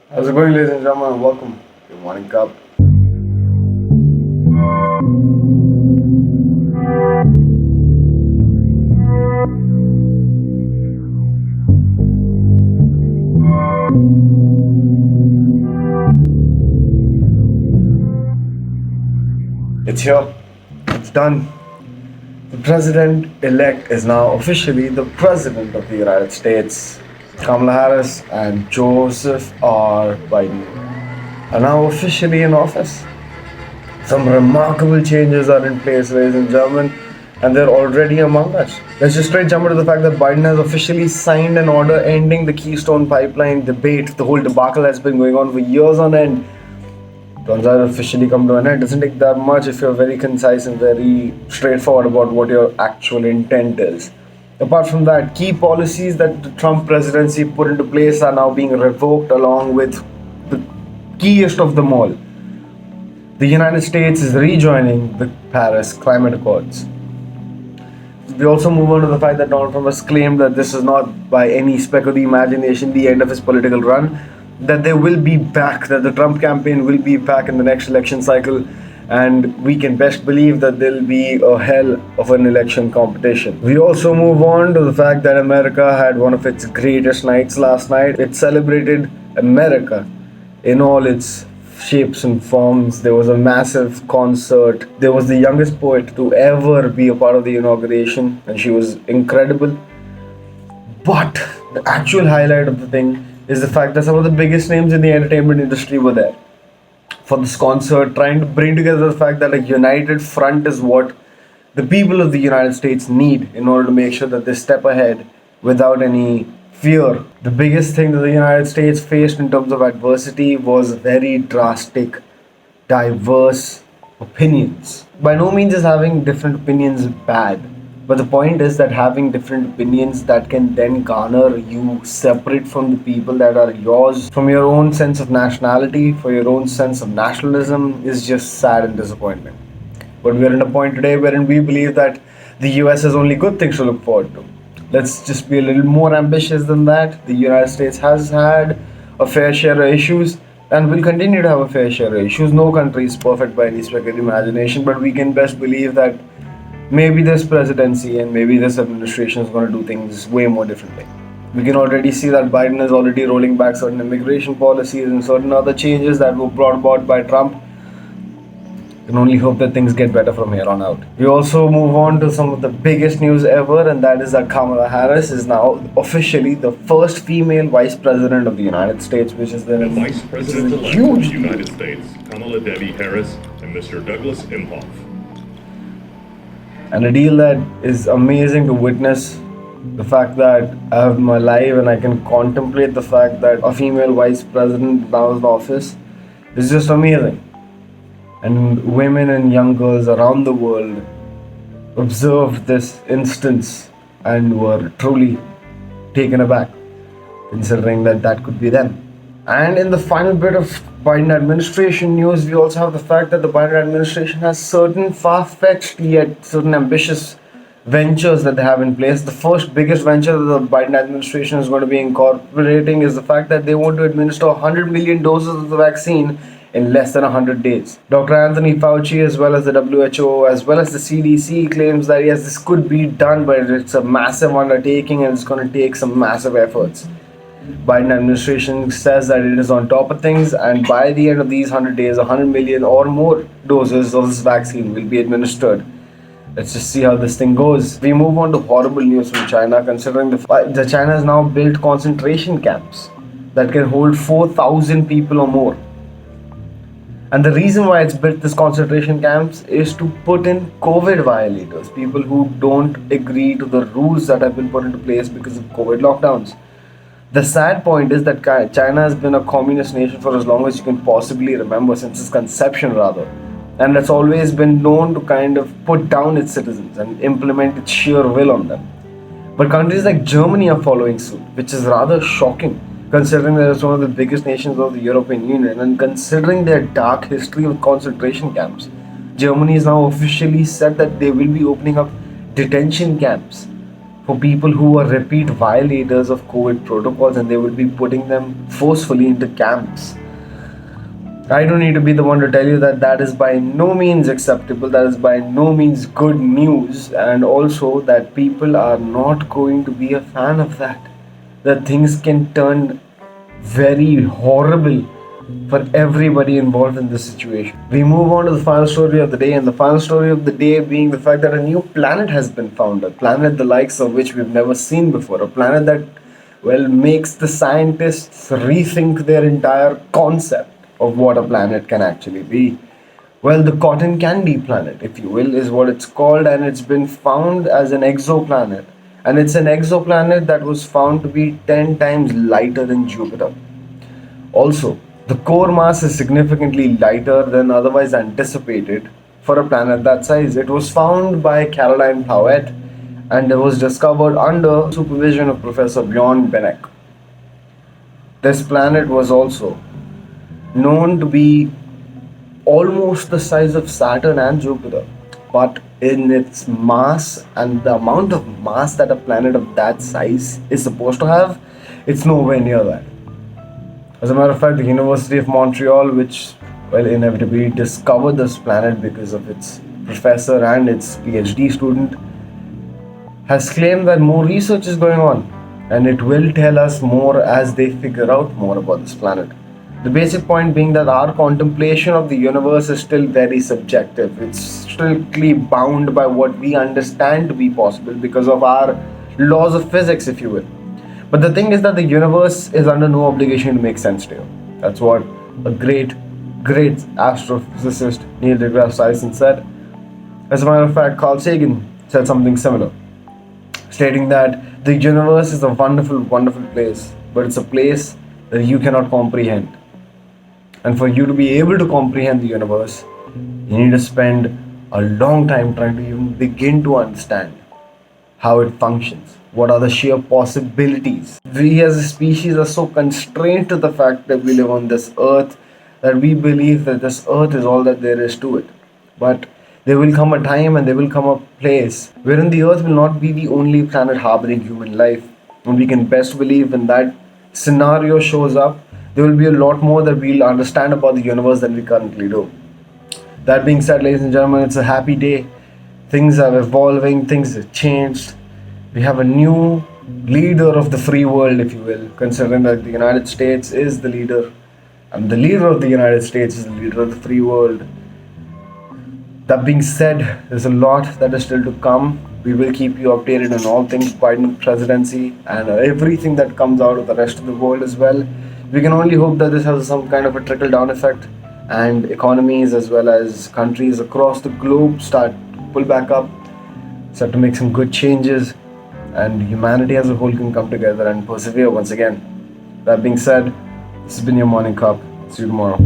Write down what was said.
How's it going, ladies and gentlemen? Welcome to Morning Cup. It's here. It's done. The president elect is now officially the president of the United States. Kamala Harris and Joseph R. Biden are now officially in office. Some remarkable changes are in place, ladies and gentlemen, and they're already among us. Let's just straight jump into the fact that Biden has officially signed an order ending the Keystone Pipeline debate. The whole debacle has been going on for years on end. Turns out officially come to an end. It doesn't take that much if you're very concise and very straightforward about what your actual intent is. Apart from that, key policies that the Trump presidency put into place are now being revoked, along with the keyest of them all. The United States is rejoining the Paris Climate Accords. We also move on to the fact that Donald Trump has claimed that this is not by any speck of the imagination the end of his political run, that they will be back, that the Trump campaign will be back in the next election cycle, and we can best believe that there'll be a hell of an election competition. We also move on to the fact that America had one of its greatest nights last night. It celebrated America in all its shapes and forms. There was a massive concert. There was the youngest poet to ever be a part of the inauguration, and she was incredible. But the actual highlight of the thing is the fact that some of the biggest names in the entertainment industry were there for this concert, trying to bring together the fact that a united front is what the people of the United States need in order to make sure that they step ahead without any fear. The biggest thing that the United States faced in terms of adversity was very drastic, diverse opinions. By no means is having different opinions bad, but the point is that having different opinions that can then garner you separate from the people that are yours, from your own sense of nationality, for your own sense of nationalism, is just sad and disappointing. But we are in a point today wherein we believe that the US has only good things to look forward to. Let's just be a little more ambitious than that. The United States has had a fair share of issues and will continue to have a fair share of issues. No country is perfect by any stretch of the imagination, but we can best believe that maybe this presidency and maybe this administration is going to do things way more differently. We can already see that Biden is already rolling back certain immigration policies and certain other changes that were brought about by Trump. Can only hope that things get better from here on out. We also move on to some of the biggest news ever, and that is that Kamala Harris is now officially the first female vice president of the United States, which is the Vice President-elect of the United States, Kamala Debbie Harris, and Mr. Douglas Emhoff. And a deal that is amazing to witness. The fact that I have my life and I can contemplate the fact that a female vice president now is in office is just amazing. And women and young girls around the world observed this instance and were truly taken aback, considering that that could be them. And in the final bit of Biden administration news, we also have the fact that the Biden administration has certain far-fetched yet certain ambitious ventures that they have in place. The first biggest venture that the Biden administration is going to be incorporating is the fact that they want to administer 100 million doses of the vaccine in less than 100 days. Dr. Anthony Fauci, as well as the WHO, as well as the CDC, claims that yes, this could be done, but it's a massive undertaking and it's going to take some massive efforts. Biden administration says that it is on top of things, and by the end of these 100 days, 100 million or more doses of this vaccine will be administered. Let's just see how this thing goes. We move on to horrible news from China, considering the China has now built concentration camps that can hold 4,000 people or more. And the reason why it's built this concentration camps is to put in COVID violators, people who don't agree to the rules that have been put into place because of COVID lockdowns. The sad point is that China has been a communist nation for as long as you can possibly remember, since its conception rather. And it's always been known to kind of put down its citizens and implement its sheer will on them. But countries like Germany are following suit, which is rather shocking, considering that it's one of the biggest nations of the European Union and considering their dark history of concentration camps. Germany has now officially said that they will be opening up detention camps for people who are repeat violators of COVID protocols, and they will be putting them forcefully into camps. I don't need to be the one to tell you that that is by no means acceptable, that is by no means good news, and also that people are not going to be a fan of that. That things can turn very horrible for everybody involved in this situation. We move on to the final story of the day, and the final story of the day being the fact that a new planet has been found, a planet the likes of which we've never seen before, a planet that, well, makes the scientists rethink their entire concept of what a planet can actually be. Well, the cotton candy planet, if you will, is what it's called, and it's been found as an exoplanet. And it's an exoplanet that was found to be 10 times lighter than Jupiter. Also, the core mass is significantly lighter than otherwise anticipated for a planet that size. It was found by Caroline Plouet and it was discovered under supervision of Professor Bjorn Bennek. This planet was also known to be almost the size of Saturn and Jupiter, but in its mass and the amount of mass that a planet of that size is supposed to have, it's nowhere near that. As a matter of fact, the University of Montreal, which, well, inevitably discovered this planet because of its professor and its PhD student, has claimed that more research is going on and it will tell us more as they figure out more about this planet. The basic point being that our contemplation of the universe is still very subjective. It's strictly bound by what we understand to be possible because of our laws of physics, if you will. But the thing is that the universe is under no obligation to make sense to you. That's what a great astrophysicist Neil deGrasse Tyson said. As a matter of fact, Carl Sagan said something similar, stating that the universe is a wonderful, wonderful place, but it's a place that you cannot comprehend. And for you to be able to comprehend the universe, you need to spend a long time trying to even begin to understand how it functions. What are the sheer possibilities? We as a species are so constrained to the fact that we live on this earth that we believe that this earth is all that there is to it. But there will come a time and there will come a place wherein the earth will not be the only planet harboring human life. And we can best believe when that scenario shows up, there will be a lot more that we'll understand about the universe than we currently do. That being said, ladies and gentlemen, it's a happy day. Things are evolving, things have changed. We have a new leader of the free world, if you will, considering that the United States is the leader, and the leader of the United States is the leader of the free world. That being said, there's a lot that is still to come. We will keep you updated on all things Biden presidency and everything that comes out of the rest of the world as well. We can only hope that this has some kind of a trickle down effect and economies as well as countries across the globe start to pull back up, start to make some good changes, and humanity as a whole can come together and persevere once again. That being said, this has been your morning cup. See you tomorrow.